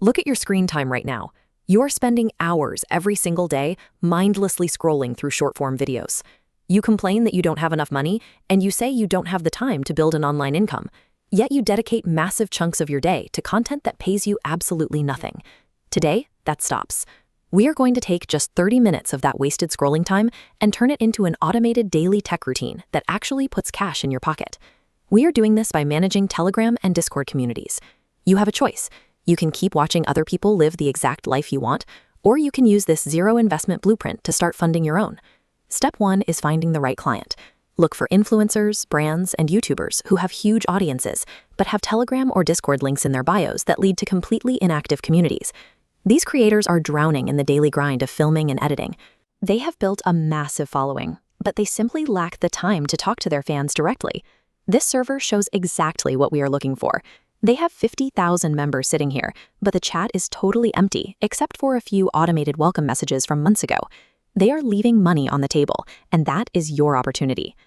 Look at your screen time right now. You're spending hours every single day mindlessly scrolling through short-form videos. You complain that you don't have enough money, and you say you don't have the time to build an online income. Yet you dedicate massive chunks of your day to content that pays you absolutely nothing. Today, that stops. We are going to take just 30 minutes of that wasted scrolling time and turn it into an automated daily tech routine that actually puts cash in your pocket. We are doing this by managing Telegram and Discord communities. You have a choice. You can keep watching other people live the exact life you want, or you can use this zero investment blueprint to start funding your own. Step 1 is finding the right client. Look for influencers, brands, and YouTubers who have huge audiences, but have Telegram or Discord links in their bios that lead to completely inactive communities. These creators are drowning in the daily grind of filming and editing. They have built a massive following, but they simply lack the time to talk to their fans directly. This server shows exactly what we are looking for. They have 50,000 members sitting here, but the chat is totally empty except for a few automated welcome messages from months ago. They are leaving money on the table, and that is your opportunity.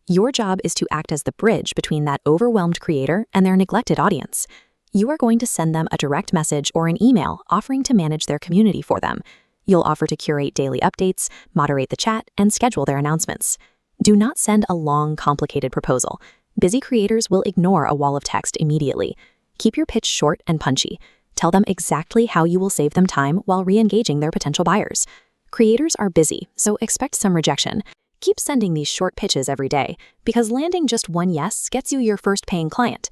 Your job is to act as the bridge between that overwhelmed creator and their neglected audience. You are going to send them a direct message or an email offering to manage their community for them. You'll offer to curate daily updates, moderate the chat, and schedule their announcements. Do not send a long, complicated proposal. Busy creators will ignore a wall of text immediately. Keep your pitch short and punchy. Tell them exactly how you will save them time while re-engaging their potential buyers. Creators are busy, so expect some rejection. Keep sending these short pitches every day, because landing just one yes gets you your first paying client.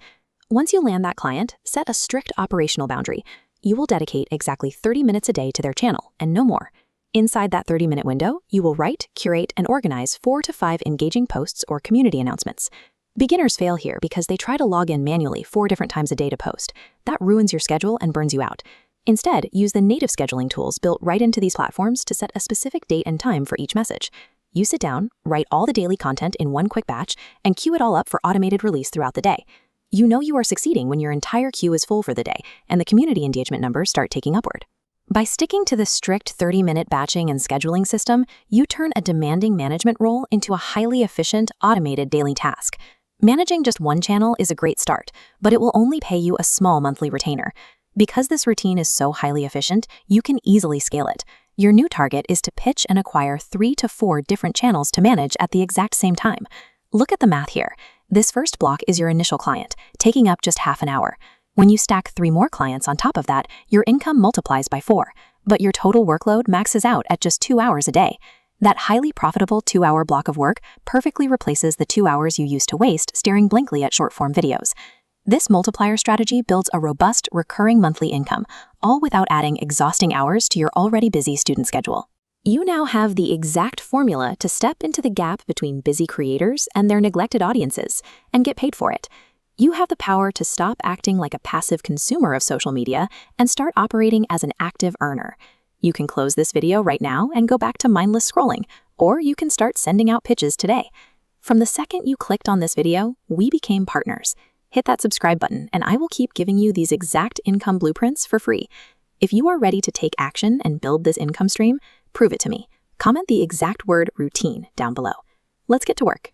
Once you land that client, set a strict operational boundary. You will dedicate exactly 30 minutes a day to their channel, and no more. Inside that 30-minute window, you will write, curate, and organize 4 to 5 engaging posts or community announcements. Beginners fail here because they try to log in manually 4 different times a day to post. That ruins your schedule and burns you out. Instead, use the native scheduling tools built right into these platforms to set a specific date and time for each message. You sit down, write all the daily content in one quick batch, and queue it all up for automated release throughout the day. You know you are succeeding when your entire queue is full for the day, and the community engagement numbers start taking upward. By sticking to the strict 30-minute batching and scheduling system, you turn a demanding management role into a highly efficient, automated daily task. Managing just one channel is a great start, but it will only pay you a small monthly retainer. Because this routine is so highly efficient, you can easily scale it. Your new target is to pitch and acquire 3 to 4 different channels to manage at the exact same time. Look at the math here. This first block is your initial client, taking up just half an hour. When you stack 3 more clients on top of that, your income multiplies by 4, but your total workload maxes out at just 2 hours a day. That highly profitable 2-hour block of work perfectly replaces the 2 hours you used to waste staring blankly at short-form videos. This multiplier strategy builds a robust, recurring monthly income, all without adding exhausting hours to your already busy student schedule. You now have the exact formula to step into the gap between busy creators and their neglected audiences and get paid for it. You have the power to stop acting like a passive consumer of social media and start operating as an active earner. You can close this video right now and go back to mindless scrolling, or you can start sending out pitches today. From the second you clicked on this video, we became partners. Hit that subscribe button, and I will keep giving you these exact income blueprints for free. If you are ready to take action and build this income stream, prove it to me. Comment the exact word routine down below. Let's get to work.